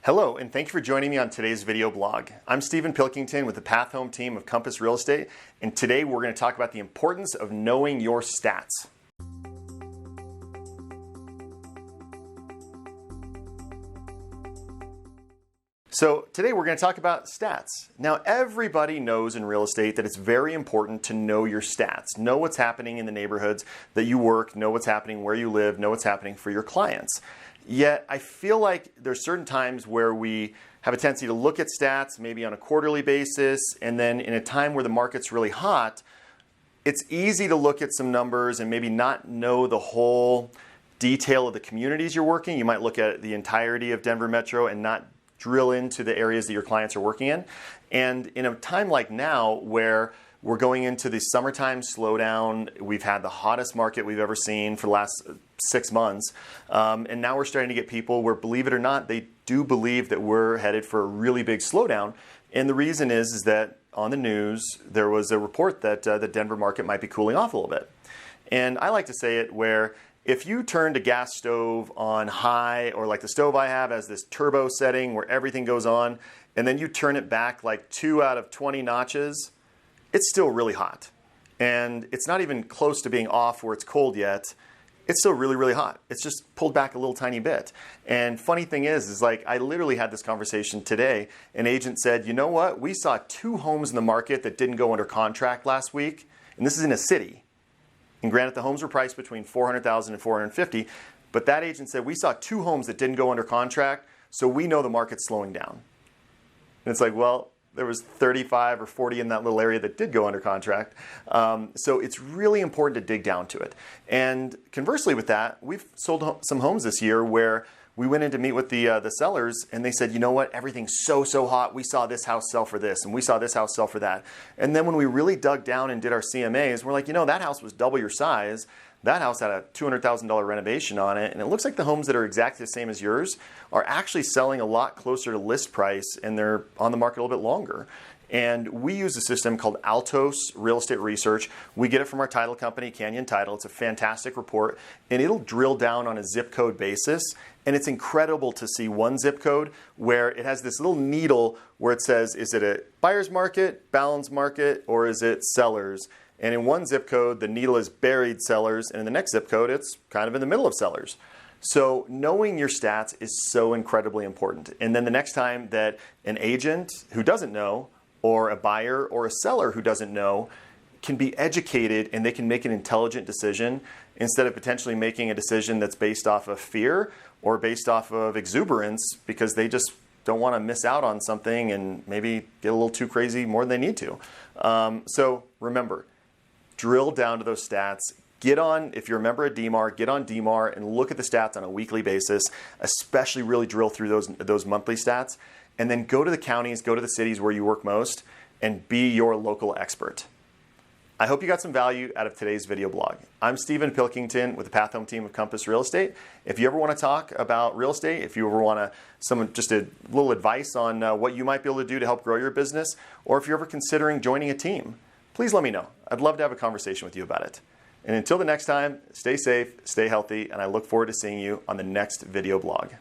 Hello, and thank you for joining me on today's video blog. I'm Stephen Pilkington with the Path Home team of Compass Real Estate, and today we're going to talk about the importance of knowing your stats. So today we're going to talk about stats. Now everybody knows in real estate that it's very important to know your stats. Know what's happening in the neighborhoods that you work, know what's happening where you live, know what's happening for your clients. Yet I feel like there's certain times where we have a tendency to look at stats maybe on a quarterly basis, and then in a time where the market's really hot, it's easy to look at some numbers and maybe not know the whole detail of the communities you're working. You might look at the entirety of Denver Metro and not drill into the areas that your clients are working in. And in a time like now where we're going into the summertime slowdown, we've had the hottest market we've ever seen for the last 6 months. And now we're starting to get people where, believe it or not, they do believe that we're headed for a really big slowdown. And the reason is that on the news, there was a report that the Denver market might be cooling off a little bit. And I like to say it where if you turned a gas stove on high, or like the stove I have has this turbo setting where everything goes on, and then you turn it back like 2 out of 20 notches, it's still really hot. And it's not even close to being off where it's cold yet. It's still really, really hot. It's just pulled back a little tiny bit. And funny thing is like I literally had this conversation today. An agent said, you know what? We saw 2 homes in the market that didn't go under contract last week. And this is in a city. And granted, the homes were priced between $400,000 and $450,000. But that agent said, we saw 2 homes that didn't go under contract, so we know the market's slowing down. And it's like, well, there was 35 or 40 in that little area that did go under contract. So it's really important to dig down to it. And conversely with that, we've sold some homes this year where we went in to meet with the sellers, and they said, you know what, everything's so hot. We saw this house sell for this, and we saw this house sell for that. And then when we really dug down and did our CMAs, we're like, you know, that house was double your size. That house had a $200,000 renovation on it, and it looks like the homes that are exactly the same as yours are actually selling a lot closer to list price, and they're on the market a little bit longer. And we use a system called Altos Real Estate Research. We get it from our title company, Canyon Title. It's a fantastic report, and it'll drill down on a zip code basis. And it's incredible to see one zip code where it has this little needle where it says, is it a buyer's market, balanced market, or is it sellers? And in one zip code, the needle is buried sellers, and in the next zip code, it's kind of in the middle of sellers. So knowing your stats is so incredibly important. And then the next time that an agent who doesn't know, or a buyer or a seller who doesn't know, can be educated and they can make an intelligent decision instead of potentially making a decision that's based off of fear or based off of exuberance because they just don't want to miss out on something and maybe get a little too crazy more than they need to. So remember, drill down to those stats. Get on, if you're a member of DMAR, get on DMAR and look at the stats on a weekly basis, especially really drill through those monthly stats. And then go to the counties, go to the cities where you work most, and be your local expert. I hope you got some value out of today's video blog. I'm Stephen Pilkington with the Path Home team of Compass Real Estate. If you ever want to talk about real estate, if you ever want just a little advice on what you might be able to do to help grow your business, or if you're ever considering joining a team, please let me know. I'd love to have a conversation with you about it. And until the next time, stay safe, stay healthy, and I look forward to seeing you on the next video blog.